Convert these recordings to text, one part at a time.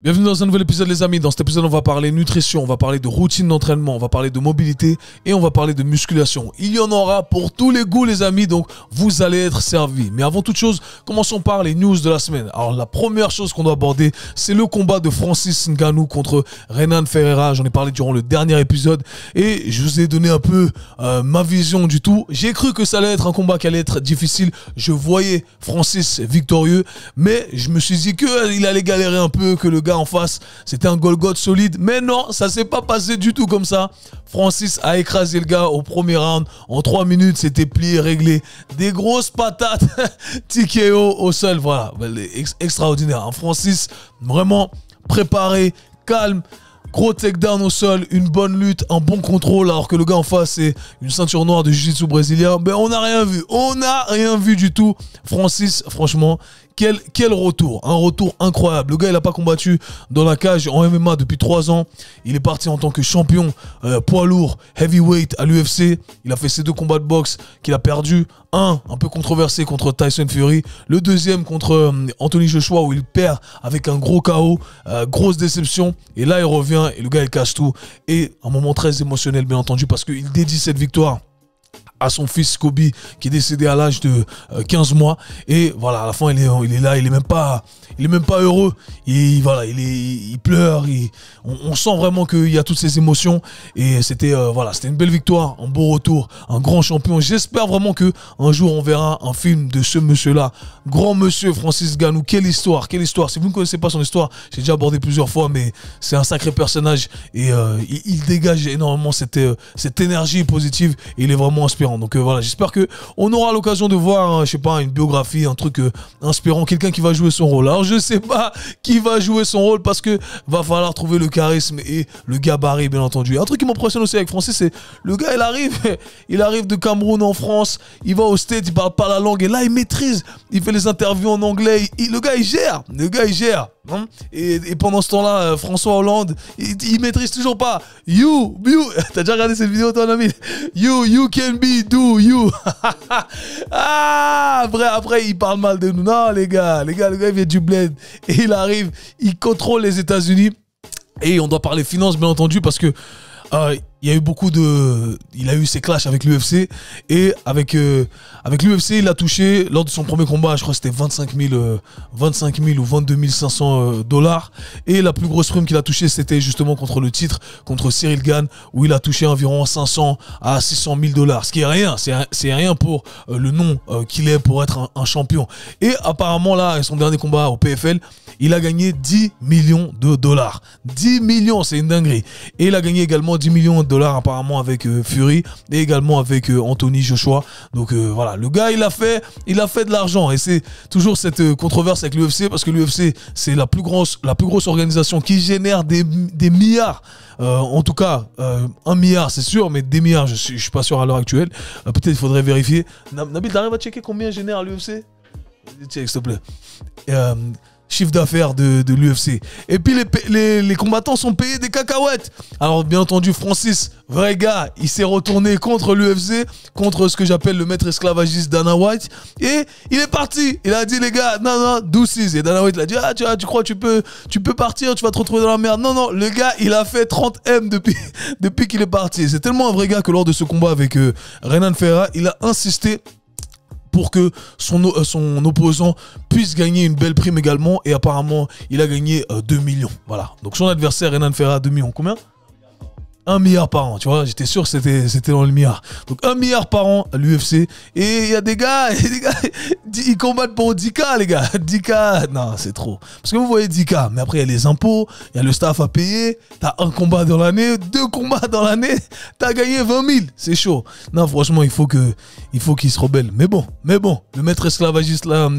Bienvenue dans un nouvel épisode les amis. Dans cet épisode on va parler nutrition, on va parler de routine d'entraînement, on va parler de mobilité et on va parler de musculation. Il y en aura pour tous les goûts les amis, donc vous allez être servis. Mais avant toute chose, commençons par les news de la semaine. Alors la première chose qu'on doit aborder, c'est le combat de Francis Ngannou contre Renan Ferreira. J'en ai parlé durant le dernier épisode et je vous ai donné un peu ma vision du tout. J'ai cru que ça allait être un combat qui allait être difficile. Je voyais Francis victorieux, mais je me suis dit qu'il allait galérer un peu, que le gars en face c'était un Golgoth solide, mais non, ça s'est pas passé du tout comme ça. Francis a écrasé le gars au premier round en 3 minutes, c'était plié, réglé, des grosses patates TKO au sol, voilà, extraordinaire. Francis vraiment préparé, calme, gros takedown au sol, une bonne lutte, un bon contrôle, alors que le gars en face c'est une ceinture noire de jiu-jitsu brésilien. Ben on n'a rien vu du tout. Francis, franchement, quel retour, un retour incroyable. Le gars il n'a pas combattu dans la cage en MMA depuis 3 ans. Il est parti en tant que champion poids lourd, heavyweight à l'UFC. Il a fait ses 2 combats de boxe qu'il a perdu. Un peu controversé contre Tyson Fury. Le deuxième contre Anthony Joshua où il perd avec un gros KO. Grosse déception. Et là il revient et le gars il casse tout. Et un moment très émotionnel bien entendu parce qu'il dédie cette victoire à son fils Kobe qui est décédé à l'âge de 15 mois et voilà à la fin il est là, il est même pas heureux, il pleure, on sent vraiment qu'il y a toutes ces émotions et c'était c'était une belle victoire, un beau retour, un grand champion. J'espère vraiment que un jour on verra un film de ce monsieur là, grand monsieur Francis Ngannou. Quelle histoire, si vous ne connaissez pas son histoire, j'ai déjà abordé plusieurs fois, mais c'est un sacré personnage et il dégage énormément cette énergie positive et il est vraiment inspirant. Donc voilà, j'espère que on aura l'occasion de voir, je sais pas, une biographie, un truc inspirant, quelqu'un qui va jouer son rôle. Alors je sais pas qui va jouer son rôle parce que va falloir trouver le charisme et le gabarit bien entendu. Un truc qui m'impressionne aussi avec Francis, c'est le gars il arrive de Cameroun en France, il va au States, il parle pas la langue et là il maîtrise, il fait les interviews en anglais, le gars il gère. Hein? Et pendant ce temps-là, François Hollande, il maîtrise toujours pas. You, t'as déjà regardé cette vidéo, ton ami? You can be, do you. Après, il parle mal de nous. Non, les gars, le gars, il vient du bled. Et il arrive, il contrôle les États-Unis. Et on doit parler finances, bien entendu, parce que il y a eu il a eu ses clashs avec l'UFC et avec l'UFC il a touché lors de son premier combat, je crois que c'était 25 000 ou 22 500 $, et la plus grosse prime qu'il a touché c'était justement contre le titre, contre Cyril Gane, où il a touché environ 500 à 600 000 $, ce qui est rien, c'est rien pour le nom qu'il est pour être un champion. Et apparemment là, son dernier combat au PFL, il a gagné 10 millions de $. 10 millions, c'est une dinguerie. Et il a gagné également 10 millions de $, apparemment avec Fury et également avec Anthony Joshua. Donc voilà, le gars il a fait de l'argent et c'est toujours cette controverse avec l'UFC parce que l'UFC c'est la plus grosse organisation qui génère des milliards. En tout cas, 1 milliard c'est sûr, mais des milliards je suis pas sûr à l'heure actuelle. Peut-être il faudrait vérifier. Nabil, t'arrives à checker combien génère l'UFC? Check s'il te plaît. Chiffre d'affaires de l'UFC. Et puis les combattants sont payés des cacahuètes. Alors bien entendu Francis, vrai gars, il s'est retourné contre l'UFC, contre ce que j'appelle le maître esclavagiste Dana White, et il est parti. Il a dit les gars, non, douces. Et Dana White l'a dit, tu crois tu peux partir, tu vas te retrouver dans la merde. Non, le gars il a fait 30 M depuis qu'il est parti. C'est tellement un vrai gars que lors de ce combat avec Renan Ferreira, il a insisté pour que son opposant puisse gagner une belle prime également. Et apparemment, il a gagné 2 millions. Voilà. Donc son adversaire, Renan Ferreira, 2 millions. Combien? 1 milliard par an, tu vois, j'étais sûr que c'était dans le milliard. Donc 1 milliard par an à l'UFC. Et il y a des gars, ils combattent pour 10K, les gars. 10K, non, c'est trop. Parce que vous voyez 10K, mais après il y a les impôts, il y a le staff à payer. T'as un combat dans l'année, 2 combats dans l'année, t'as gagné 20 000. C'est chaud. Non, franchement, il faut qu'il se rebelle. Mais bon, le maître esclavagiste là,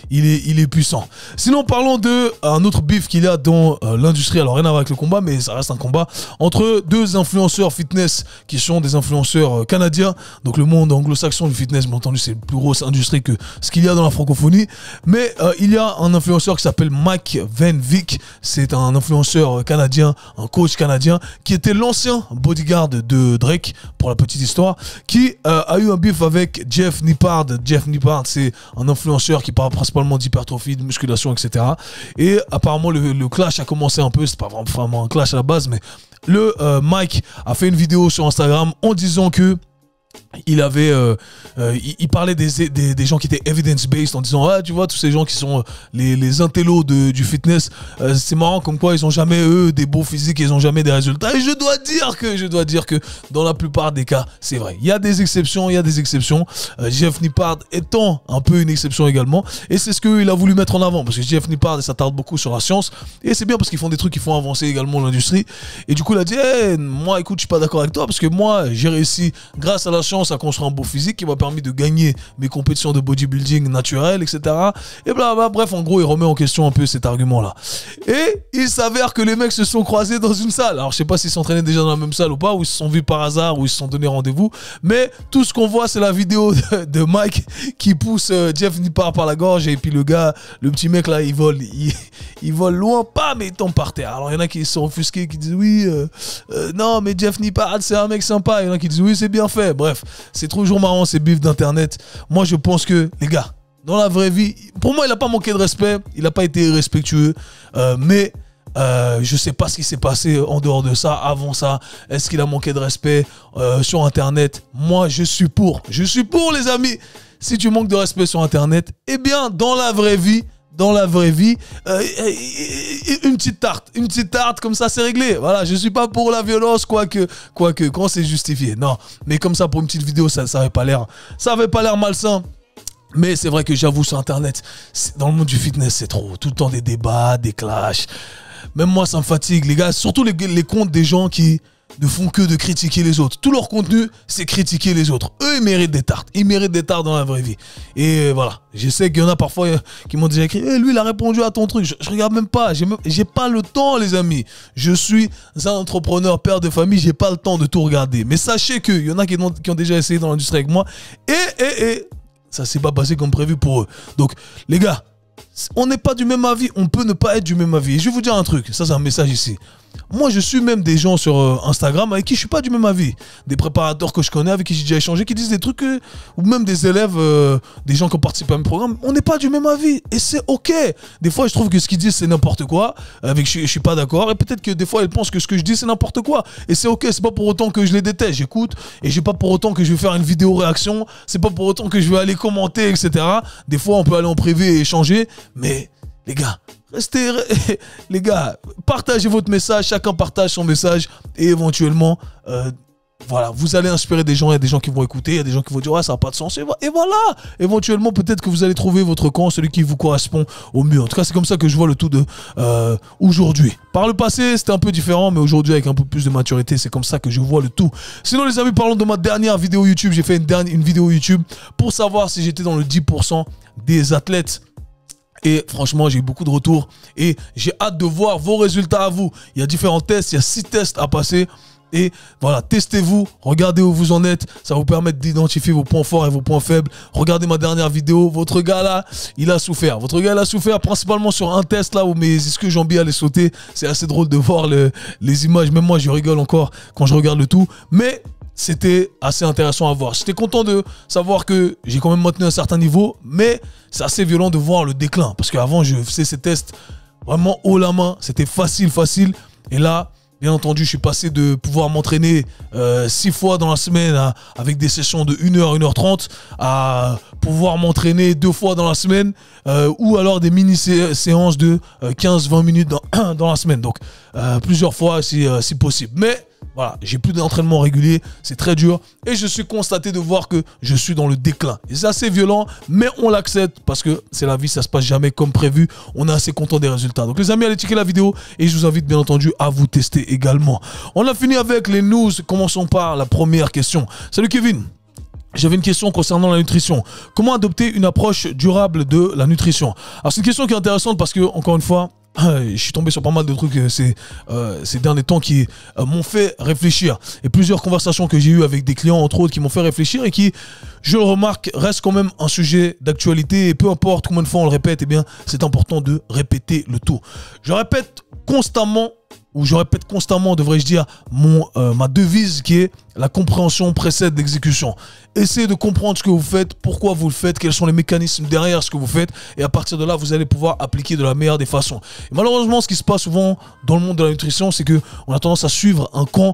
il est puissant. Sinon, parlons de un autre bif qu'il y a dans l'industrie. Alors rien à voir avec le combat, mais ça reste un combat entre deux influenceurs influenceurs fitness qui sont des influenceurs canadiens. Donc le monde anglo-saxon du fitness, bien entendu, c'est la plus grosse industrie que ce qu'il y a dans la francophonie. Mais il y a un influenceur qui s'appelle Mike Van Vick. C'est un influenceur canadien, un coach canadien, qui était l'ancien bodyguard de Drake, pour la petite histoire, qui a eu un bif avec Jeff Nippard. Jeff Nippard, c'est un influenceur qui parle principalement d'hypertrophie, de musculation, etc. Et apparemment, le clash a commencé un peu, c'est pas vraiment un clash à la base, mais Mike a fait une vidéo sur Instagram en disant que il avait il parlait des gens qui étaient evidence-based, en disant tu vois, tous ces gens qui sont les intellos du fitness, c'est marrant comme quoi ils ont jamais des beaux physiques, ils ont jamais des résultats. Et je dois dire que dans la plupart des cas c'est vrai. Il y a des exceptions, Jeff Nippard étant un peu une exception également, et c'est ce qu'il a voulu mettre en avant, parce que Jeff Nippard s'attarde beaucoup sur la science, et c'est bien parce qu'ils font des trucs qui font avancer également l'industrie. Et du coup il a dit moi écoute, je suis pas d'accord avec toi, parce que moi j'ai réussi grâce à la chance à construire un beau physique qui m'a permis de gagner mes compétitions de bodybuilding naturel, etc. Et blablabla. Bref, en gros, il remet en question un peu cet argument-là. Et il s'avère que les mecs se sont croisés dans une salle. Alors, je sais pas s'ils s'entraînaient déjà dans la même salle ou pas, ou ils se sont vus par hasard, ou ils se sont donné rendez-vous. Mais tout ce qu'on voit, c'est la vidéo de Mike qui pousse Jeff Nippard par la gorge. Et puis le gars, le petit mec là, il vole loin, pas, mais il tombe par terre. Alors, il y en a qui sont offusqués, qui disent oui, non, mais Jeff Nippard, c'est un mec sympa. Il y en a qui disent oui, c'est bien fait. Bref, c'est toujours marrant ces bifs d'internet. Moi je pense que les gars, dans la vraie vie, pour moi il n'a pas manqué de respect, il n'a pas été irrespectueux, mais je sais pas ce qui s'est passé en dehors de ça, avant ça. Est-ce qu'il a manqué de respect sur internet? Moi je suis pour les amis. Si tu manques de respect sur internet, eh bien dans la vraie vie, une petite tarte comme ça c'est réglé. Voilà, je suis pas pour la violence, quoique quand c'est justifié, non, mais comme ça pour une petite vidéo, ça avait pas l'air malsain. Mais c'est vrai que j'avoue, sur internet, dans le monde du fitness, c'est trop, tout le temps des débats, des clashs. Même moi ça me fatigue les gars, surtout les comptes des gens qui ne font que de critiquer les autres. Tout leur contenu, c'est critiquer les autres. Eux, ils méritent des tartes. Ils méritent des tartes dans la vraie vie. Et voilà. Je sais qu'il y en a parfois qui m'ont déjà écrit lui, il a répondu à ton truc. Je regarde même pas. J'ai pas le temps, les amis. Je suis un entrepreneur, père de famille. J'ai pas le temps de tout regarder. Mais sachez qu'il y en a qui ont déjà essayé dans l'industrie avec moi. Et ça s'est pas passé comme prévu pour eux. Donc, les gars, on n'est pas du même avis. On peut ne pas être du même avis. Et je vais vous dire un truc. Ça, c'est un message ici. Moi, je suis même des gens sur Instagram avec qui je suis pas du même avis. Des préparateurs que je connais, avec qui j'ai déjà échangé, qui disent des trucs, ou même des élèves, des gens qui ont participé à mes programmes. On n'est pas du même avis. Et c'est ok. Des fois, je trouve que ce qu'ils disent, c'est n'importe quoi. Je suis pas d'accord. Et peut-être que des fois, ils pensent que ce que je dis, c'est n'importe quoi. Et c'est ok. C'est pas pour autant que je les déteste. J'écoute. Et j'ai pas pour autant que je vais faire une vidéo réaction. C'est pas pour autant que je vais aller commenter, etc. Des fois, on peut aller en privé et échanger. Mais, les gars, les gars, partagez votre message, chacun partage son message et éventuellement, voilà, vous allez inspirer des gens. Il y a des gens qui vont écouter, il y a des gens qui vont dire ça n'a pas de sens, et voilà, éventuellement peut-être que vous allez trouver votre camp, celui qui vous correspond au mieux. En tout cas, c'est comme ça que je vois le tout de aujourd'hui. Par le passé, c'était un peu différent, mais aujourd'hui, avec un peu plus de maturité, c'est comme ça que je vois le tout. Sinon, les amis, parlons de ma dernière vidéo YouTube. J'ai fait une vidéo YouTube pour savoir si j'étais dans le 10% des athlètes. Et franchement, j'ai eu beaucoup de retours et j'ai hâte de voir vos résultats à vous. Il y a différents tests, il y a 6 tests à passer. Et voilà, testez-vous, regardez où vous en êtes. Ça va vous permettre d'identifier vos points forts et vos points faibles. Regardez ma dernière vidéo. Votre gars là, il a souffert. Votre gars, il a souffert principalement sur un test là où mes ischios jambiers allaient sauter. C'est assez drôle de voir les images. Même moi, je rigole encore quand je regarde le tout. Mais c'était assez intéressant à voir. J'étais content de savoir que j'ai quand même maintenu un certain niveau, mais c'est assez violent de voir le déclin. Parce qu'avant, je faisais ces tests vraiment haut la main. C'était facile. Et là, bien entendu, je suis passé de pouvoir m'entraîner 6 fois dans la semaine avec des sessions de 1h, 1h30 à pouvoir m'entraîner 2 fois dans la semaine ou alors des mini-séances de 15-20 minutes dans la semaine. Donc, plusieurs fois si possible. Mais voilà, j'ai plus d'entraînement régulier, c'est très dur et je suis constaté de voir que je suis dans le déclin. Et c'est assez violent, mais on l'accepte parce que c'est la vie, ça se passe jamais comme prévu. On est assez content des résultats. Donc les amis, allez checker la vidéo et je vous invite bien entendu à vous tester également. On a fini avec les news. Commençons par la première question. Salut Kevin. J'avais une question concernant la nutrition. Comment adopter une approche durable de la nutrition? Alors c'est une question qui est intéressante parce que, encore une fois, je suis tombé sur pas mal de trucs ces derniers temps qui m'ont fait réfléchir. Et plusieurs conversations que j'ai eues avec des clients, entre autres, qui m'ont fait réfléchir et qui, je le remarque, restent quand même un sujet d'actualité. Et peu importe combien de fois on le répète, eh bien, c'est important de répéter le tout. Je répète constamment, ou je répète constamment, devrais-je dire, ma devise qui est la compréhension précède l'exécution. Essayez de comprendre ce que vous faites, pourquoi vous le faites, quels sont les mécanismes derrière ce que vous faites, et à partir de là, vous allez pouvoir appliquer de la meilleure des façons. Et malheureusement, ce qui se passe souvent dans le monde de la nutrition, c'est qu'on a tendance à suivre un camp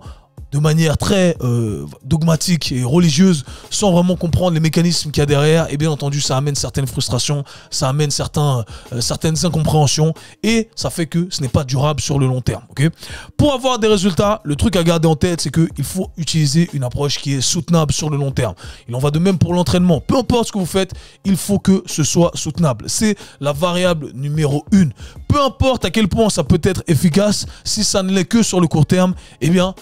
de manière très dogmatique et religieuse, sans vraiment comprendre les mécanismes qu'il y a derrière. Et bien entendu, ça amène certaines frustrations, ça amène certaines incompréhensions, et ça fait que ce n'est pas durable sur le long terme. Okay, pour avoir des résultats, le truc à garder en tête, c'est qu'il faut utiliser une approche qui est soutenable sur le long terme. Il en va de même pour l'entraînement. Peu importe ce que vous faites, il faut que ce soit soutenable. C'est la variable numéro 1. Peu importe à quel point ça peut être efficace, si ça ne l'est que sur le court terme, eh bien,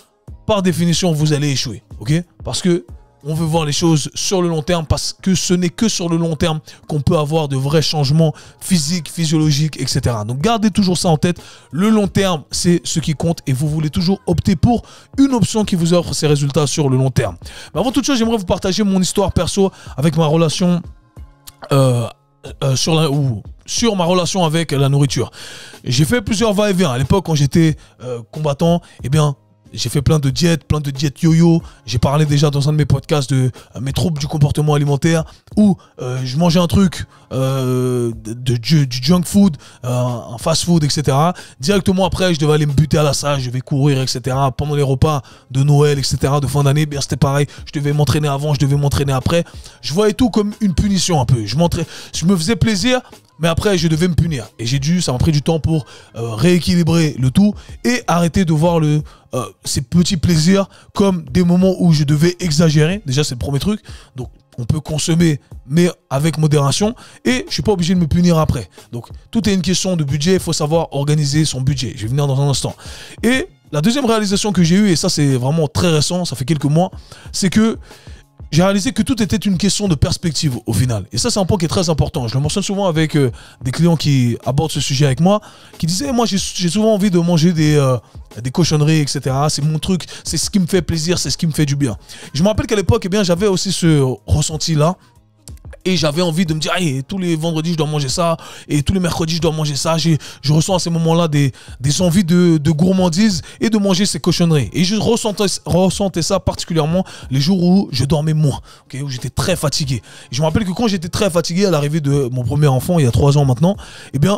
par définition, vous allez échouer, ok? Parce que on veut voir les choses sur le long terme, parce que ce n'est que sur le long terme qu'on peut avoir de vrais changements physiques, physiologiques, etc. Donc gardez toujours ça en tête. Le long terme, c'est ce qui compte, et vous voulez toujours opter pour une option qui vous offre ces résultats sur le long terme. Mais avant toute chose, j'aimerais vous partager mon histoire perso avec ma relation sur ma relation avec la nourriture. J'ai fait plusieurs va-et-vient. À l'époque, quand j'étais combattant, eh bien, j'ai fait plein de diètes yo-yo. J'ai parlé déjà dans un de mes podcasts de mes troubles du comportement alimentaire, où je mangeais un truc, du junk food, un fast food, etc. Directement après, je devais aller me buter à la salle, je devais courir, etc. Pendant les repas de Noël, etc., de fin d'année, bien c'était pareil. Je devais m'entraîner avant, je devais m'entraîner après. Je voyais tout comme une punition un peu. Je me faisais plaisir, mais après, je devais me punir. Et ça m'a pris du temps pour rééquilibrer le tout et arrêter de voir ces petits plaisirs comme des moments où je devais exagérer. Déjà, c'est le premier truc. Donc, on peut consommer, mais avec modération. Et je ne suis pas obligé de me punir après. Donc, tout est une question de budget. Il faut savoir organiser son budget. Je vais venir dans un instant. Et la deuxième réalisation que j'ai eue, et ça, c'est vraiment très récent, ça fait quelques mois, c'est que j'ai réalisé que tout était une question de perspective au final. Et ça, c'est un point qui est très important. Je le mentionne souvent avec des clients qui abordent ce sujet avec moi, qui disaient, moi, j'ai souvent envie de manger des cochonneries, etc. C'est mon truc, c'est ce qui me fait plaisir, c'est ce qui me fait du bien. Je me rappelle qu'à l'époque, eh bien, j'avais aussi ce ressenti-là. Et j'avais envie de me dire, hey, tous les vendredis, je dois manger ça. Et tous les mercredis, je dois manger ça. Je ressens à ces moments-là des envies de gourmandise et de manger ces cochonneries. Et je ressentais ça particulièrement les jours où je dormais moins, okay, où j'étais très fatigué. Et je me rappelle que quand j'étais très fatigué à l'arrivée de mon premier enfant, il y a 3 ans maintenant, eh bien,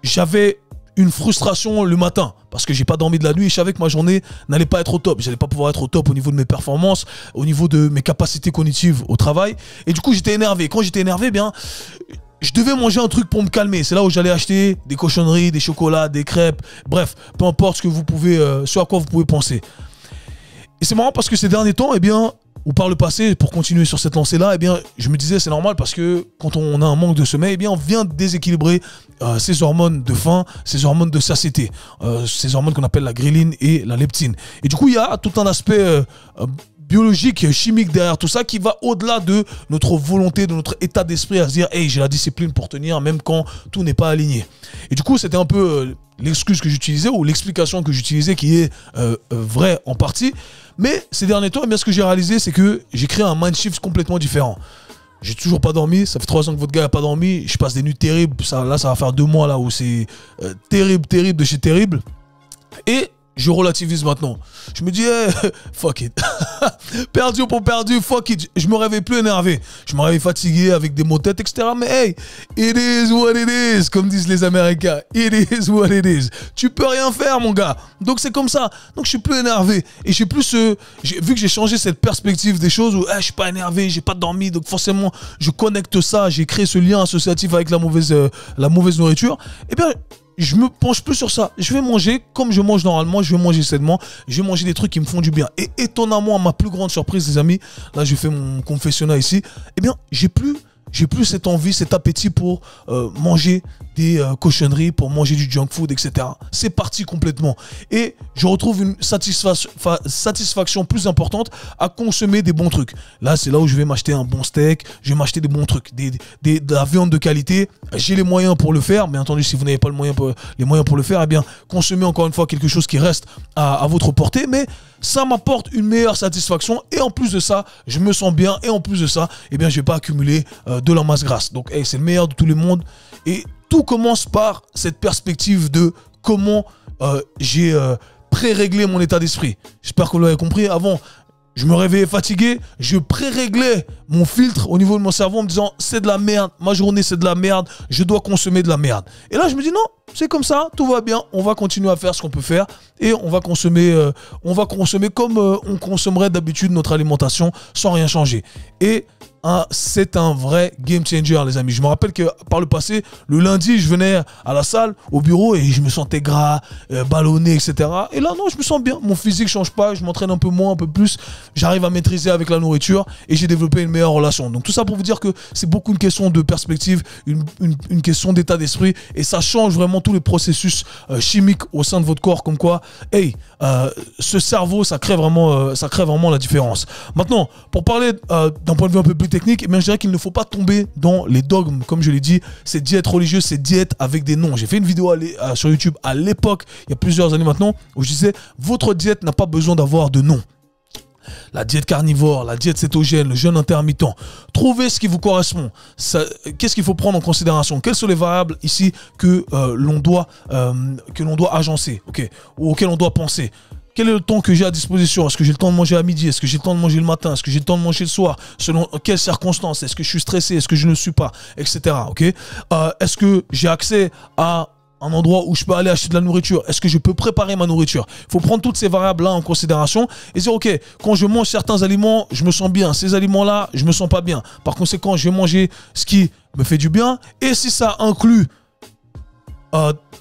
j'avais une frustration le matin parce que j'ai pas dormi de la nuit et je savais que ma journée n'allait pas être au top. J'allais pas pouvoir être au top au niveau de mes performances, au niveau de mes capacités cognitives au travail. Et du coup, j'étais énervé. Quand j'étais énervé, eh bien, je devais manger un truc pour me calmer. C'est là où j'allais acheter des cochonneries, des chocolats, des crêpes. Bref, peu importe ce à quoi vous pouvez penser. Et c'est marrant parce que ces derniers temps, eh bien, ou par le passé, pour continuer sur cette lancée-là, eh bien, je me disais c'est normal parce que quand on a un manque de sommeil, eh bien, on vient déséquilibrer ces hormones de faim, ces hormones de satiété, ces hormones qu'on appelle la ghrelin et la leptine. Et du coup, il y a tout un aspect biologique, chimique derrière tout ça qui va au-delà de notre volonté, de notre état d'esprit à se dire hey, j'ai la discipline pour tenir même quand tout n'est pas aligné. Et du coup, c'était un peu l'excuse que j'utilisais ou l'explication que j'utilisais qui est vraie en partie. Mais ces derniers temps, eh bien, ce que j'ai réalisé, c'est que j'ai créé un mind shift complètement différent. J'ai toujours pas dormi, ça fait 3 ans que votre gars n'a pas dormi, je passe des nuits terribles, là ça va faire 2 mois là où c'est terrible de chez terrible. Et je relativise maintenant. Je me dis, hey, fuck it. Perdu pour perdu, fuck it. Je me réveille plus énervé. Je me réveille fatigué avec des maux de tête, etc. Mais hey, it is what it is, comme disent les Américains. It is what it is. Tu peux rien faire, mon gars. Donc c'est comme ça. Donc je suis plus énervé. Et j'ai plus vu que j'ai changé cette perspective des choses où hey, je suis pas énervé, j'ai pas dormi. Donc forcément, je connecte ça. J'ai créé ce lien associatif avec la mauvaise nourriture. Eh bien, je me penche plus sur ça. Je vais manger comme je mange normalement. Je vais manger sainement. Je vais manger des trucs qui me font du bien. Et étonnamment, à ma plus grande surprise, les amis, là, je fais mon confessionnat ici. Eh bien, j'ai plus j'ai plus cette envie, cet appétit pour manger des cochonneries, pour manger du junk food, etc. C'est parti complètement. Et je retrouve une satisfaction plus importante à consommer des bons trucs. Là, c'est là où je vais m'acheter un bon steak, je vais m'acheter des bons trucs, de la viande de qualité. J'ai les moyens pour le faire. Bien entendu, si vous n'avez pas les moyens pour le faire, eh bien, consommez encore une fois quelque chose qui reste à votre portée. Mais ça m'apporte une meilleure satisfaction. Et en plus de ça, je me sens bien. Et en plus de ça, eh bien, je ne vais pas accumuler de la masse grasse. Donc, hey, c'est le meilleur de tous les mondes. Et tout commence par cette perspective de comment j'ai pré-réglé mon état d'esprit. J'espère que vous l'avez compris. Avant, je me réveillais fatigué, je pré-réglais mon filtre au niveau de mon cerveau en me disant c'est de la merde, ma journée c'est de la merde, je dois consommer de la merde. Et là je me dis non, c'est comme ça, tout va bien, on va continuer à faire ce qu'on peut faire et on va consommer comme on consommerait d'habitude notre alimentation sans rien changer. Et c'est un vrai game changer les amis. Je me rappelle que par le passé, le lundi, je venais à la salle, au bureau et je me sentais gras, ballonné, etc. Et là non, je me sens bien, mon physique change pas, je m'entraîne un peu moins, un peu plus, j'arrive à maîtriser avec la nourriture et j'ai développé une meilleure relation. Donc tout ça pour vous dire que c'est beaucoup une question de perspective, une question d'état d'esprit et ça change vraiment tous les processus chimiques au sein de votre corps comme quoi, hey, ce cerveau, ça crée vraiment la différence. Maintenant, pour parler d'un point de vue un peu plus technique, eh bien, je dirais qu'il ne faut pas tomber dans les dogmes, comme je l'ai dit, ces diètes religieuses, ces diètes avec des noms. J'ai fait une vidéo sur YouTube à l'époque, il y a plusieurs années maintenant, où je disais, votre diète n'a pas besoin d'avoir de nom. La diète carnivore, la diète cétogène, le jeûne intermittent. Trouvez ce qui vous correspond. Qu'est-ce qu'il faut prendre en considération? Quelles sont les variables ici que l'on doit agencer, okay, ou auxquelles on doit penser? Quel est le temps que j'ai à disposition? Est-ce que j'ai le temps de manger à midi? Est-ce que j'ai le temps de manger le matin? Est-ce que j'ai le temps de manger le soir? Selon quelles circonstances? Est-ce que je suis stressé? Est-ce que je ne le suis pas? Etc. Okay. Est-ce que j'ai accès à un endroit où je peux aller acheter de la nourriture? Est-ce que je peux préparer ma nourriture? Il faut prendre toutes ces variables-là en considération et dire, ok, quand je mange certains aliments, je me sens bien. Ces aliments-là, je me sens pas bien. Par conséquent, je vais manger ce qui me fait du bien. Et si ça inclut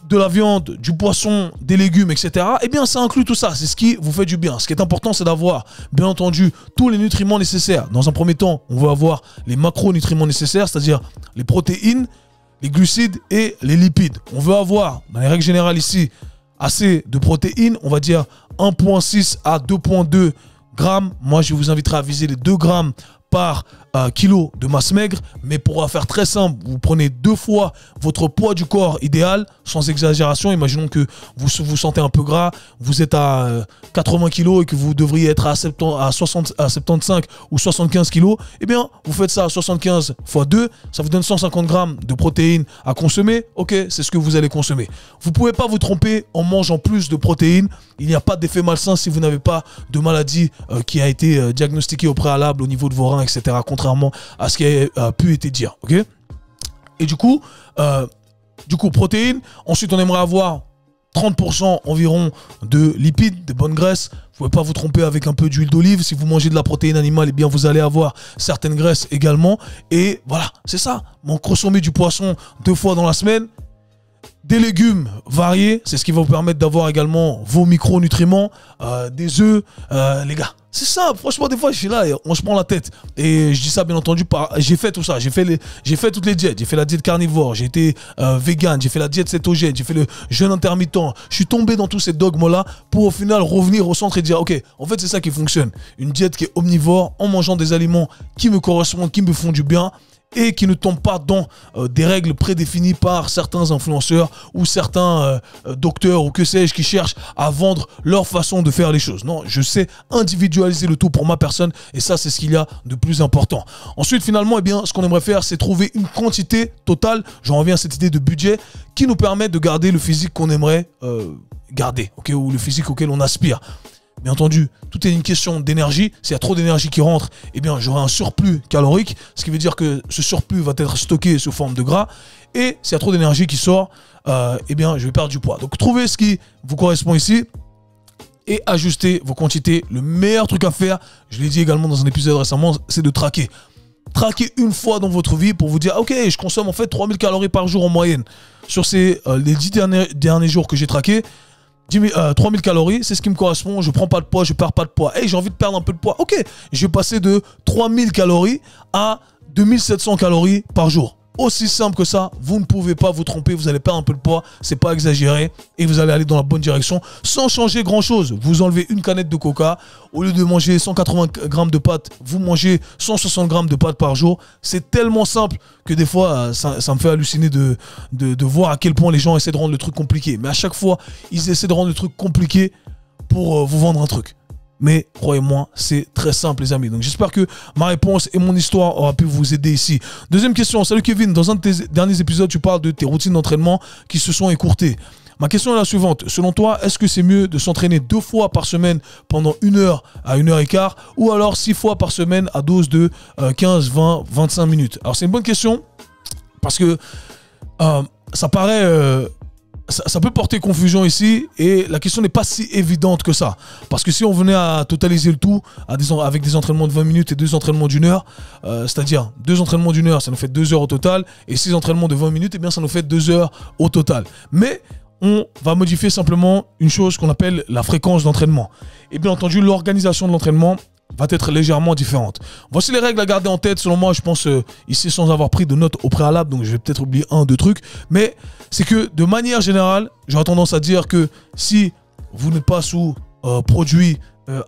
de la viande, du poisson, des légumes, etc. Eh bien, ça inclut tout ça. C'est ce qui vous fait du bien. Ce qui est important, c'est d'avoir, bien entendu, tous les nutriments nécessaires. Dans un premier temps, on veut avoir les macronutriments nécessaires, c'est-à-dire les protéines, les glucides et les lipides. On veut avoir, dans les règles générales ici, assez de protéines, on va dire 1,6 à 2,2 grammes. Moi, je vous inviterai à viser les 2 grammes par kilo de masse maigre, mais pour faire très simple, vous prenez 2 fois votre poids du corps idéal, sans exagération. Imaginons que vous vous sentez un peu gras, vous êtes à 80 kg et que vous devriez être à 75 ou 75 kg. Eh bien, vous faites ça à 75 fois 2, ça vous donne 150 grammes de protéines à consommer. Ok, c'est ce que vous allez consommer. Vous ne pouvez pas vous tromper en mangeant plus de protéines. Il n'y a pas d'effet malsain si vous n'avez pas de maladie qui a été diagnostiquée au préalable au niveau de vos reins, etc. Contrairement à ce qui a pu être dit. Ok. Et du coup, protéines. Ensuite, on aimerait avoir 30% environ de lipides, de bonnes graisses. Vous ne pouvez pas vous tromper avec un peu d'huile d'olive. Si vous mangez de la protéine animale, eh bien, vous allez avoir certaines graisses également. Et voilà, c'est ça. Donc, consommer du poisson 2 fois dans la semaine. Des légumes variés, c'est ce qui va vous permettre d'avoir également vos micronutriments, des œufs, les gars. C'est ça, franchement, des fois, je suis là et on se prend la tête. Et je dis ça, bien entendu, j'ai fait tout ça. J'ai fait toutes les diètes. J'ai fait la diète carnivore, j'ai été vegan, j'ai fait la diète cétogène, j'ai fait le jeûne intermittent. Je suis tombé dans tous ces dogmes-là pour au final revenir au centre et dire, ok, en fait, c'est ça qui fonctionne. Une diète qui est omnivore, en mangeant des aliments qui me correspondent, qui me font du bien, et qui ne tombent pas dans des règles prédéfinies par certains influenceurs ou certains docteurs ou que sais-je qui cherchent à vendre leur façon de faire les choses. Non, je sais individualiser le tout pour ma personne et ça, c'est ce qu'il y a de plus important. Ensuite, finalement, eh bien, ce qu'on aimerait faire, c'est trouver une quantité totale, j'en reviens à cette idée de budget, qui nous permet de garder le physique qu'on aimerait garder, okay, ou le physique auquel on aspire. Bien entendu, tout est une question d'énergie. S'il y a trop d'énergie qui rentre, eh bien, j'aurai un surplus calorique, ce qui veut dire que ce surplus va être stocké sous forme de gras. Et s'il y a trop d'énergie qui sort, eh bien, je vais perdre du poids. Donc, trouvez ce qui vous correspond ici et ajustez vos quantités. Le meilleur truc à faire, je l'ai dit également dans un épisode récemment, c'est de traquer. Traquez une fois dans votre vie pour vous dire, ok, je consomme en fait 3000 calories par jour en moyenne. Sur les 10 derniers jours que j'ai traqués, 3000 calories, c'est ce qui me correspond, je prends pas de poids, je perds pas de poids. Hey, j'ai envie de perdre un peu de poids. Ok, je vais passer de 3000 calories à 2700 calories par jour. Aussi simple que ça, vous ne pouvez pas vous tromper, vous allez perdre un peu de poids, c'est pas exagéré et vous allez aller dans la bonne direction sans changer grand chose. Vous enlevez une canette de coca, au lieu de manger 180 grammes de pâtes, vous mangez 160 grammes de pâtes par jour. C'est tellement simple que des fois, ça me fait halluciner de voir à quel point les gens essaient de rendre le truc compliqué. Mais à chaque fois, ils essaient de rendre le truc compliqué pour vous vendre un truc. Mais croyez-moi, c'est très simple les amis. Donc j'espère que ma réponse et mon histoire aura pu vous aider ici. Deuxième question, salut Kevin, dans un de tes derniers épisodes, tu parles de tes routines d'entraînement qui se sont écourtées. Ma question est la suivante, selon toi, est-ce que c'est mieux de s'entraîner 2 fois par semaine pendant 1 heure à 1h15 ou alors 6 fois par semaine à dose de 15, 20, 25 minutes? Alors c'est une bonne question parce que ça paraît... Ça peut porter confusion ici et la question n'est pas si évidente que ça. Parce que si on venait à totaliser le tout avec des entraînements de 20 minutes et 2 entraînements d'1 heure, c'est-à-dire 2 entraînements d'1 heure, ça nous fait 2 heures au total, et 6 entraînements de 20 minutes, eh bien ça nous fait 2 heures au total. Mais on va modifier simplement une chose qu'on appelle la fréquence d'entraînement. Et bien entendu, l'organisation de l'entraînement va être légèrement différente. Voici les règles à garder en tête, selon moi, je pense ici sans avoir pris de notes au préalable, donc je vais peut-être oublier 1 ou 2 trucs, mais c'est que de manière générale, j'aurais tendance à dire que si vous n'êtes pas sous produit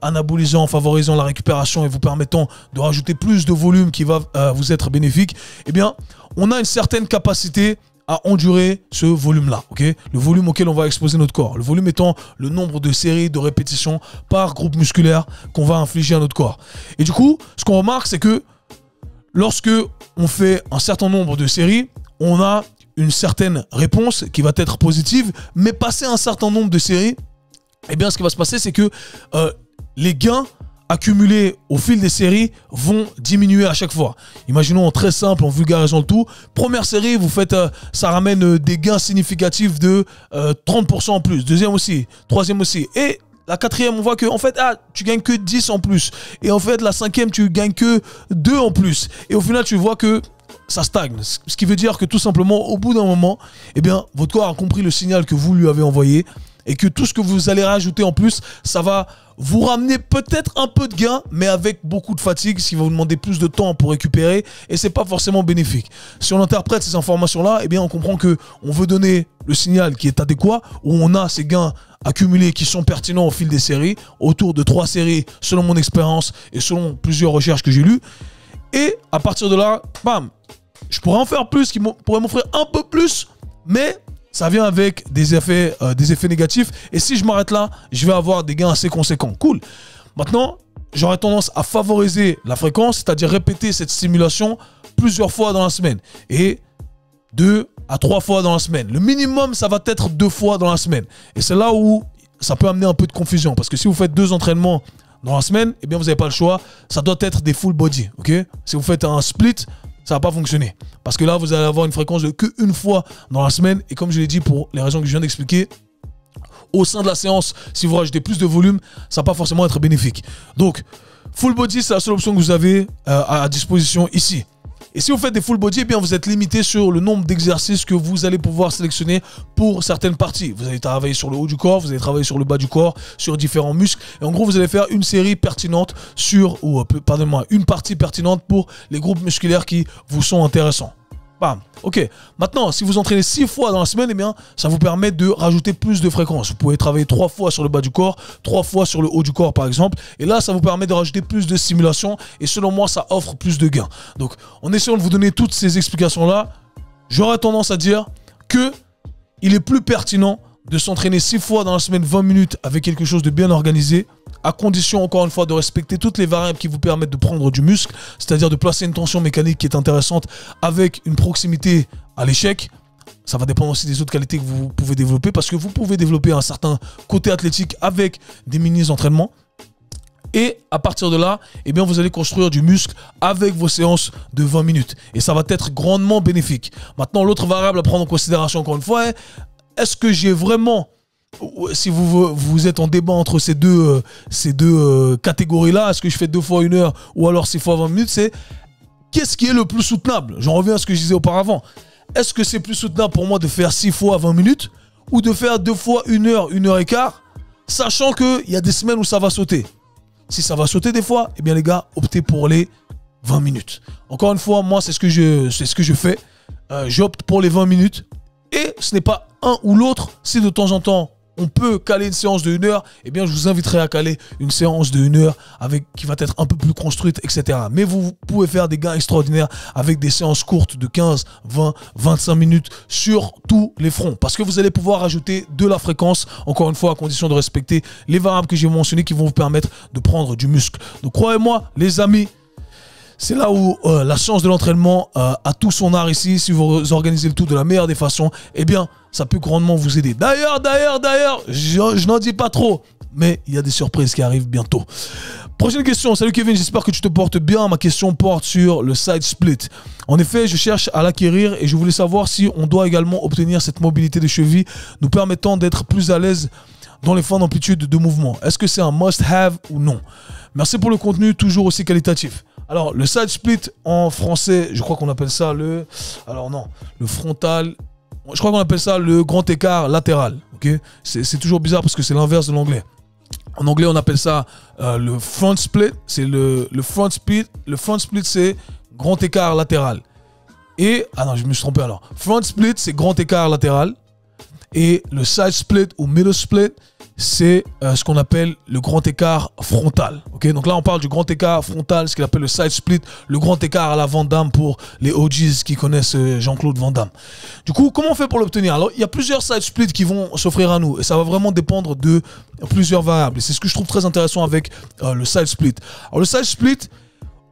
anabolisant, favorisant la récupération et vous permettant de rajouter plus de volume qui va vous être bénéfique, eh bien, on a une certaine capacité à endurer ce volume-là, ok? Le volume auquel on va exposer notre corps. Le volume étant le nombre de séries de répétitions par groupe musculaire qu'on va infliger à notre corps. Et du coup, ce qu'on remarque, c'est que lorsque on fait un certain nombre de séries, on a une certaine réponse qui va être positive, mais passer un certain nombre de séries, eh bien, ce qui va se passer, c'est que les gains accumulés au fil des séries vont diminuer à chaque fois. Imaginons très simple, en vulgarisant le tout. Première série, vous faites, ça ramène des gains significatifs de 30% en plus. Deuxième aussi, troisième aussi. Et la quatrième, on voit que en fait, tu gagnes que 10 en plus. Et en fait, la cinquième, tu gagnes que 2 en plus. Et au final, tu vois que ça stagne. Ce qui veut dire que tout simplement, au bout d'un moment, eh bien, votre corps a compris le signal que vous lui avez envoyé et que tout ce que vous allez rajouter en plus, ça va vous ramener peut-être un peu de gain, mais avec beaucoup de fatigue, ce qui va vous demander plus de temps pour récupérer, et c'est pas forcément bénéfique. Si on interprète ces informations-là, eh bien on comprend que on veut donner le signal qui est adéquat, où on a ces gains accumulés qui sont pertinents au fil des séries, autour de 3 séries, selon mon expérience et selon plusieurs recherches que j'ai lues. Et à partir de là, bam, je pourrais en faire plus, qui pourrait m'offrir un peu plus, mais ça vient avec des effets négatifs. Et si je m'arrête là, je vais avoir des gains assez conséquents. Cool. Maintenant, j'aurais tendance à favoriser la fréquence, c'est-à-dire répéter cette stimulation plusieurs fois dans la semaine. Et 2 à 3 fois dans la semaine. Le minimum, ça va être 2 fois dans la semaine. Et c'est là où ça peut amener un peu de confusion. Parce que si vous faites 2 entraînements dans la semaine, eh bien vous n'avez pas le choix. Ça doit être des full body. Okay? Si vous faites un split, ça va pas fonctionner. Parce que là, vous allez avoir une fréquence de qu'une fois dans la semaine. Et comme je l'ai dit, pour les raisons que je viens d'expliquer, au sein de la séance, si vous rajoutez plus de volume, ça va pas forcément être bénéfique. Donc, full body, c'est la seule option que vous avez à disposition ici. Et si vous faites des full body, eh bien vous êtes limité sur le nombre d'exercices que vous allez pouvoir sélectionner pour certaines parties. Vous allez travailler sur le haut du corps, vous allez travailler sur le bas du corps, sur différents muscles. Et en gros, vous allez faire une série pertinente une partie pertinente pour les groupes musculaires qui vous sont intéressants. Bam. Ok. Maintenant, si vous entraînez 6 fois dans la semaine, eh bien, ça vous permet de rajouter plus de fréquences. Vous pouvez travailler 3 fois sur le bas du corps, 3 fois sur le haut du corps, par exemple. Et là, ça vous permet de rajouter plus de stimulation. Et selon moi, ça offre plus de gains. Donc, en essayant de vous donner toutes ces explications-là, j'aurais tendance à dire que il est plus pertinent de s'entraîner 6 fois dans la semaine 20 minutes avec quelque chose de bien organisé, à condition encore une fois de respecter toutes les variables qui vous permettent de prendre du muscle, c'est-à-dire de placer une tension mécanique qui est intéressante avec une proximité à l'échec. Ça va dépendre aussi des autres qualités que vous pouvez développer, parce que vous pouvez développer un certain côté athlétique avec des mini-entraînements. Et à partir de là, eh bien, vous allez construire du muscle avec vos séances de 20 minutes. Et ça va être grandement bénéfique. Maintenant, l'autre variable à prendre en considération encore une fois est: est-ce que j'ai vraiment, si vous êtes en débat entre ces deux catégories-là, est-ce que je fais 2 fois 1 heure ou alors 6 fois 20 minutes, c'est qu'est-ce qui est le plus soutenable? J'en reviens à ce que je disais auparavant. Est-ce que c'est plus soutenable pour moi de faire 6 fois 20 minutes ou de faire 2 fois 1 heure, 1 heure et quart, sachant qu'il y a des semaines où ça va sauter? Si ça va sauter des fois, eh bien les gars, optez pour les 20 minutes. Encore une fois, moi, c'est ce que je fais. J'opte pour les 20 minutes. Et ce n'est pas un ou l'autre. Si de temps en temps, on peut caler une séance de 1 heure, eh bien, je vous inviterai à caler une séance de 1 heure qui va être un peu plus construite, etc. Mais vous pouvez faire des gains extraordinaires avec des séances courtes de 15, 20, 25 minutes sur tous les fronts. Parce que vous allez pouvoir ajouter de la fréquence, encore une fois, à condition de respecter les variables que j'ai mentionnées qui vont vous permettre de prendre du muscle. Donc, croyez-moi, les amis, c'est là où la science de l'entraînement a tout son art ici. Si vous organisez le tout de la meilleure des façons, eh bien, ça peut grandement vous aider. D'ailleurs, je n'en dis pas trop, mais il y a des surprises qui arrivent bientôt. Prochaine question. Salut Kevin, j'espère que tu te portes bien. Ma question porte sur le side split. En effet, je cherche à l'acquérir et je voulais savoir si on doit également obtenir cette mobilité des chevilles nous permettant d'être plus à l'aise dans les fortes amplitudes de mouvement. Est-ce que c'est un must-have ou non? Merci pour le contenu, toujours aussi qualitatif. Alors, le side split en français, je crois qu'on appelle ça le frontal. Je crois qu'on appelle ça le grand écart latéral. Okay, c'est toujours bizarre parce que c'est l'inverse de l'anglais. En anglais, on appelle ça le front split. C'est le front split. Le front split, c'est grand écart latéral. Et, ah non, je me suis trompé alors. Front split, c'est grand écart latéral. Et le side split ou middle split, c'est ce qu'on appelle le grand écart frontal. Okay? Donc là, on parle du grand écart frontal, ce qu'il appelle le side split, le grand écart à la Van Damme pour les OGs qui connaissent Jean-Claude Van Damme. Du coup, comment on fait pour l'obtenir? Alors, il y a plusieurs side splits qui vont s'offrir à nous et ça va vraiment dépendre de plusieurs variables. Et c'est ce que je trouve très intéressant avec le side split. Alors, le side split,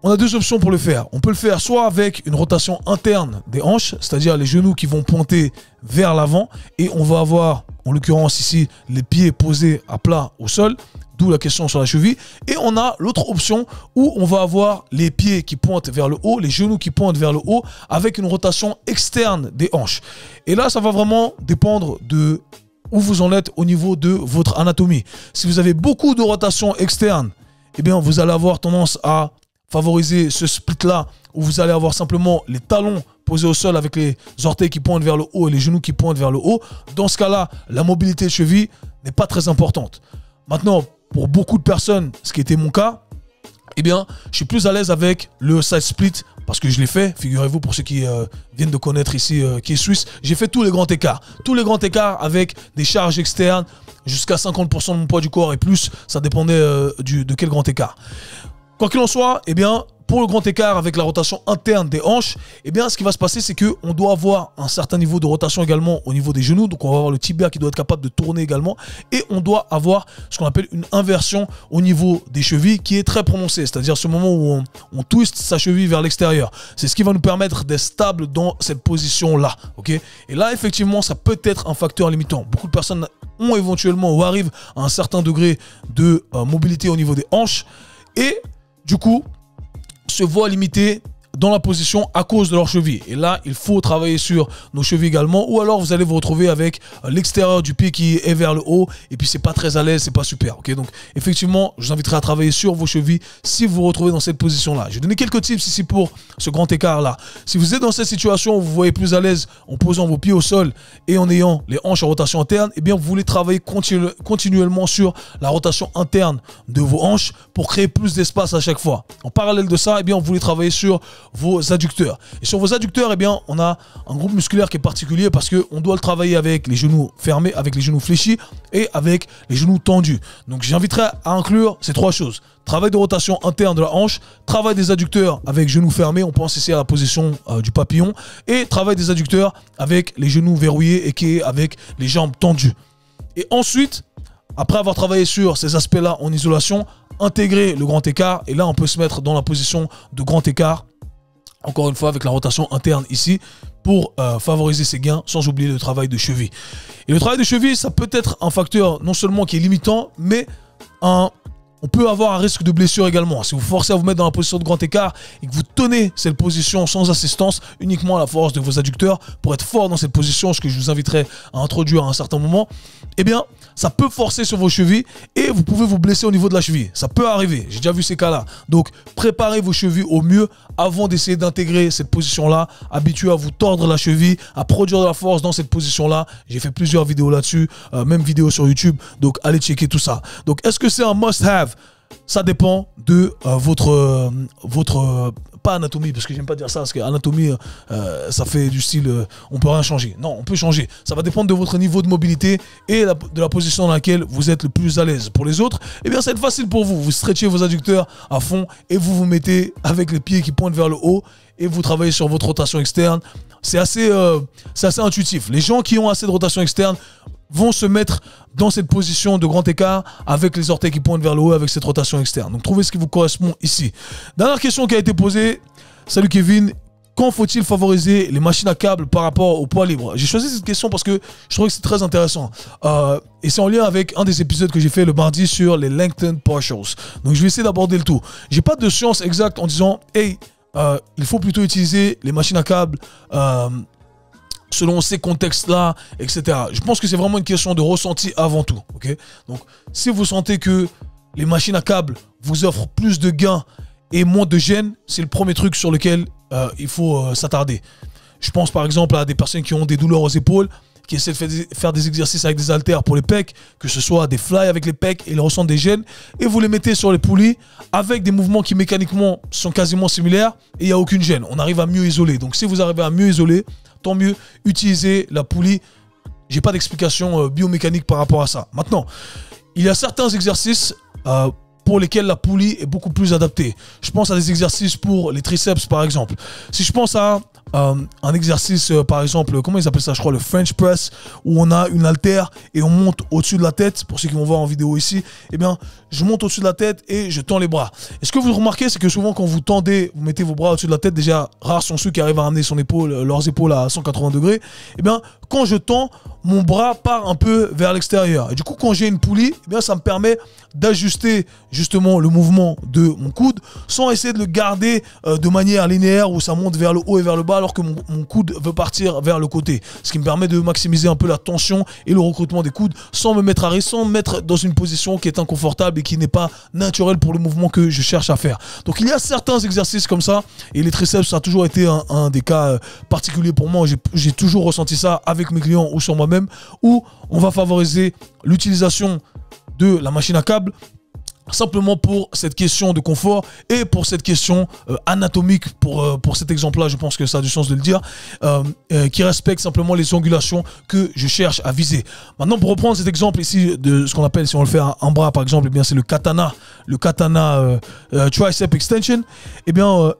on a deux options pour le faire. On peut le faire soit avec une rotation interne des hanches, c'est-à-dire les genoux qui vont pointer vers l'avant et on va avoir, en l'occurrence ici, les pieds posés à plat au sol, d'où la question sur la cheville. Et on a l'autre option où on va avoir les pieds qui pointent vers le haut, les genoux qui pointent vers le haut avec une rotation externe des hanches. Et là, ça va vraiment dépendre de où vous en êtes au niveau de votre anatomie. Si vous avez beaucoup de rotation externe, eh bien, vous allez avoir tendance à favoriser ce split-là où vous allez avoir simplement les talons posés au sol avec les orteils qui pointent vers le haut et les genoux qui pointent vers le haut. Dans ce cas-là, la mobilité de cheville n'est pas très importante. Maintenant, pour beaucoup de personnes, ce qui était mon cas, eh bien, je suis plus à l'aise avec le side split parce que je l'ai fait. Figurez-vous, pour ceux qui viennent de connaître ici, qui est suisse, j'ai fait tous les grands écarts. Tous les grands écarts avec des charges externes jusqu'à 50% de mon poids du corps et plus. Ça dépendait de quel grand écart. Quoi qu'il en soit, eh bien, pour le grand écart avec la rotation interne des hanches, eh bien, ce qui va se passer, c'est qu'on doit avoir un certain niveau de rotation également au niveau des genoux. Donc, on va avoir le tibia qui doit être capable de tourner également. Et on doit avoir ce qu'on appelle une inversion au niveau des chevilles qui est très prononcée. C'est-à-dire ce moment où on twiste sa cheville vers l'extérieur. C'est ce qui va nous permettre d'être stable dans cette position-là. Okay? Et là, effectivement, ça peut être un facteur limitant. Beaucoup de personnes ont éventuellement ou arrivent à un certain degré de mobilité au niveau des hanches. Et du coup, se voient limités dans la position à cause de leurs chevilles. Et là, il faut travailler sur nos chevilles également. Ou alors, vous allez vous retrouver avec l'extérieur du pied qui est vers le haut. Et puis, c'est pas très à l'aise, c'est pas super. Okay? Donc, effectivement, je vous inviterai à travailler sur vos chevilles si vous vous retrouvez dans cette position-là. Je vais donner quelques tips ici pour ce grand écart-là. Si vous êtes dans cette situation où vous vous voyez plus à l'aise en posant vos pieds au sol et en ayant les hanches en rotation interne, eh bien, vous voulez travailler continuellement sur la rotation interne de vos hanches pour créer plus d'espace à chaque fois. En parallèle de ça, eh bien, vous voulez travailler sur vos adducteurs. Et sur vos adducteurs, eh bien, on a un groupe musculaire qui est particulier parce qu'on doit le travailler avec les genoux fermés, avec les genoux fléchis et avec les genoux tendus. Donc, j'inviterai à inclure ces trois choses. Travail de rotation interne de la hanche, travail des adducteurs avec genoux fermés, on pense ici à la position du papillon, et travail des adducteurs avec les genoux verrouillés et qui est avec les jambes tendues. Et ensuite, après avoir travaillé sur ces aspects-là en isolation, intégrer le grand écart, et là on peut se mettre dans la position de grand écart, encore une fois avec la rotation interne ici, pour favoriser ces gains, sans oublier le travail de cheville. Et le travail de cheville, ça peut être un facteur non seulement qui est limitant, mais on peut avoir un risque de blessure également. Si vous forcez à vous mettre dans la position de grand écart et que vous tenez cette position sans assistance, uniquement à la force de vos adducteurs, pour être fort dans cette position, ce que je vous inviterai à introduire à un certain moment, eh bien, ça peut forcer sur vos chevilles et vous pouvez vous blesser au niveau de la cheville. Ça peut arriver, j'ai déjà vu ces cas-là. Donc, préparez vos chevilles au mieux avant d'essayer d'intégrer cette position-là. Habituez à vous tordre la cheville, à produire de la force dans cette position-là. J'ai fait plusieurs vidéos là-dessus, même vidéos sur YouTube. Donc, allez checker tout ça. Donc, est-ce que c'est un must-have? Ça dépend de votre pas anatomie, parce que j'aime pas dire ça, parce que anatomie, ça fait du style, on peut rien changer. Non, on peut changer. Ça va dépendre de votre niveau de mobilité et de la position dans laquelle vous êtes le plus à l'aise. Pour les autres, eh bien, ça va être facile pour vous. Vous stretchez vos adducteurs à fond et vous vous mettez avec les pieds qui pointent vers le haut et vous travaillez sur votre rotation externe. C'est assez intuitif. Les gens qui ont assez de rotation externe vont se mettre dans cette position de grand écart avec les orteils qui pointent vers le haut avec cette rotation externe. Donc trouvez ce qui vous correspond ici. Dernière question qui a été posée. Salut Kevin. Quand faut-il favoriser les machines à câble par rapport au poids libre? J'ai choisi cette question parce que je trouve que c'est très intéressant. Et c'est en lien avec un des épisodes que j'ai fait le mardi sur les lengthened partials. Donc je vais essayer d'aborder le tout. J'ai pas de science exacte en disant « Hey, il faut plutôt utiliser les machines à câble selon ces contextes-là, etc. » Je pense que c'est vraiment une question de ressenti avant tout. Okay? Donc si vous sentez que les machines à câble vous offrent plus de gains et moins de gêne, c'est le premier truc sur lequel il faut s'attarder. Je pense par exemple à des personnes qui ont des douleurs aux épaules, qui essaient de faire des exercices avec des haltères pour les pecs, que ce soit des fly avec les pecs et ils ressentent des gènes, et vous les mettez sur les poulies avec des mouvements qui mécaniquement sont quasiment similaires et il n'y a aucune gêne. On arrive à mieux isoler. Donc si vous arrivez à mieux isoler, tant mieux, utilisez la poulie. J'ai pas d'explication biomécanique par rapport à ça. Maintenant, il y a certains exercices pour lesquels la poulie est beaucoup plus adaptée. Je pense à des exercices pour les triceps par exemple. Si je pense à un exercice par exemple, comment ils appellent ça, je crois le French press, où on a une haltère et on monte au-dessus de la tête, pour ceux qui vont voir en vidéo ici, eh bien je monte au-dessus de la tête et je tends les bras. Et ce que vous remarquez, c'est que souvent quand vous tendez, vous mettez vos bras au-dessus de la tête, déjà rares sont ceux qui arrivent à amener leurs épaules à 180 degrés, eh bien quand je tends, mon bras part un peu vers l'extérieur. Et du coup, quand j'ai une poulie, eh bien, ça me permet d'ajuster justement le mouvement de mon coude sans essayer de le garder de manière linéaire où ça monte vers le haut et vers le bas alors que mon coude veut partir vers le côté. Ce qui me permet de maximiser un peu la tension et le recrutement des coudes sans me mettre à risque, sans me mettre dans une position qui est inconfortable et qui n'est pas naturelle pour le mouvement que je cherche à faire. Donc il y a certains exercices comme ça et les triceps, ça a toujours été un des cas particuliers pour moi. J'ai toujours ressenti ça avec mes clients ou sur moi-même, où on va favoriser l'utilisation de la machine à câble simplement pour cette question de confort et pour cette question anatomique, pour cet exemple-là, je pense que ça a du sens de le dire, qui respecte simplement les angulations que je cherche à viser. Maintenant, pour reprendre cet exemple ici de ce qu'on appelle, si on le fait un bras par exemple, eh bien c'est le katana tricep extension, eh bien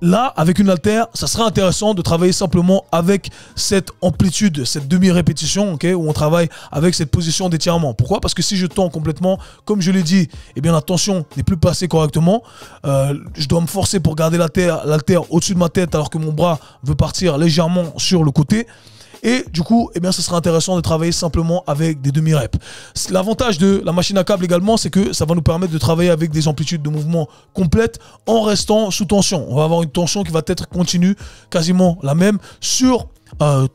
là, avec une haltère, ça serait intéressant de travailler simplement avec cette amplitude, cette demi-répétition, okay, où on travaille avec cette position d'étirement. Pourquoi? Parce que si je tends complètement, comme je l'ai dit, eh bien la tension n'est plus passée correctement. Je dois me forcer pour garder l'haltère au-dessus de ma tête alors que mon bras veut partir légèrement sur le côté. Et du coup, eh bien, ce serait intéressant de travailler simplement avec des demi-reps. L'avantage de la machine à câble également, c'est que ça va nous permettre de travailler avec des amplitudes de mouvement complètes en restant sous tension. On va avoir une tension qui va être continue, quasiment la même, sur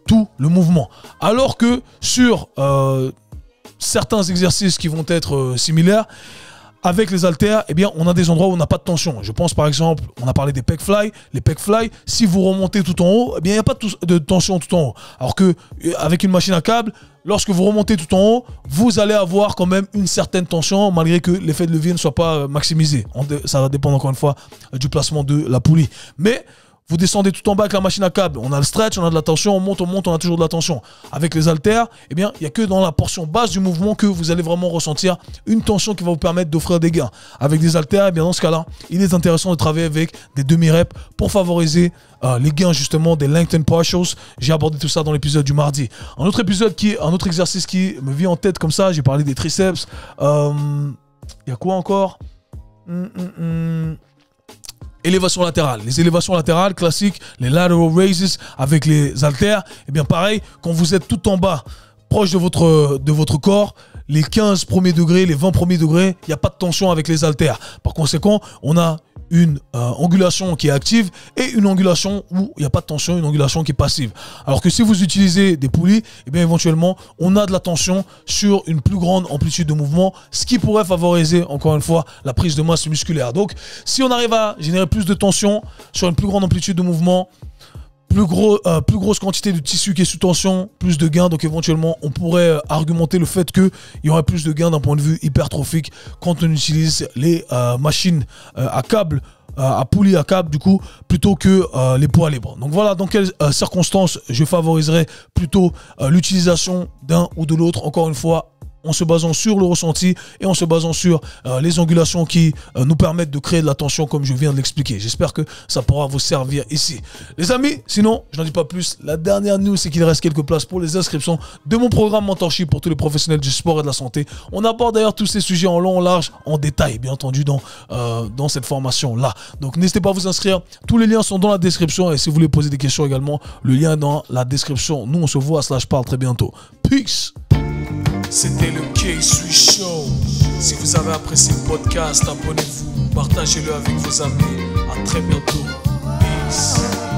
tout le mouvement. Alors que sur certains exercices qui vont être similaires, avec les haltères, eh bien, on a des endroits où on n'a pas de tension. Je pense par exemple, on a parlé des pec fly. Les pec fly, si vous remontez tout en haut, eh bien, il n'y a pas de tension tout en haut. Alors que avec une machine à câble, lorsque vous remontez tout en haut, vous allez avoir quand même une certaine tension malgré que l'effet de levier ne soit pas maximisé. Ça va dépendre encore une fois du placement de la poulie. Mais vous descendez tout en bas avec la machine à câble, on a le stretch, on a de la tension, on monte, on a toujours de la tension. Avec les haltères, eh bien, il n'y a que dans la portion basse du mouvement que vous allez vraiment ressentir une tension qui va vous permettre d'offrir des gains. Avec des haltères, eh bien, dans ce cas-là, il est intéressant de travailler avec des demi-reps pour favoriser les gains justement des lengthened partials. J'ai abordé tout ça dans l'épisode du mardi. Un autre exercice qui me vient en tête comme ça, j'ai parlé des triceps. Il y a quoi encore? Élévation latérale. Les élévations latérales classiques, les lateral raises avec les haltères, eh bien pareil, quand vous êtes tout en bas, proche de votre corps, les 15 premiers degrés, les 20 premiers degrés, il n'y a pas de tension avec les haltères. Par conséquent, on a une angulation qui est active et une angulation où il n'y a pas de tension, une angulation qui est passive. Alors que si vous utilisez des poulies, eh bien éventuellement, on a de la tension sur une plus grande amplitude de mouvement, ce qui pourrait favoriser, encore une fois, la prise de masse musculaire. Donc, si on arrive à générer plus de tension sur une plus grande amplitude de mouvement, plus grosse quantité de tissu qui est sous tension, plus de gains. Donc éventuellement, on pourrait argumenter le fait qu'il y aurait plus de gains d'un point de vue hypertrophique quand on utilise les machines à câble à poulie à câble du coup plutôt que les poids libres. Donc voilà dans quelles circonstances je favoriserais plutôt l'utilisation d'un ou de l'autre, encore une fois en se basant sur le ressenti et en se basant sur les angulations qui nous permettent de créer de la tension comme je viens de l'expliquer. J'espère que ça pourra vous servir ici. Les amis, sinon, je n'en dis pas plus. La dernière news, c'est qu'il reste quelques places pour les inscriptions de mon programme Mentorship pour tous les professionnels du sport et de la santé. On aborde d'ailleurs tous ces sujets en long, en large, en détail, bien entendu, dans cette formation-là. Donc n'hésitez pas à vous inscrire. Tous les liens sont dans la description et si vous voulez poser des questions également, le lien est dans la description. Nous, on se voit à /parle très bientôt. Peace! C'était le K-Sui Show. Si vous avez apprécié le podcast, abonnez-vous, partagez-le avec vos amis. À très bientôt. Peace.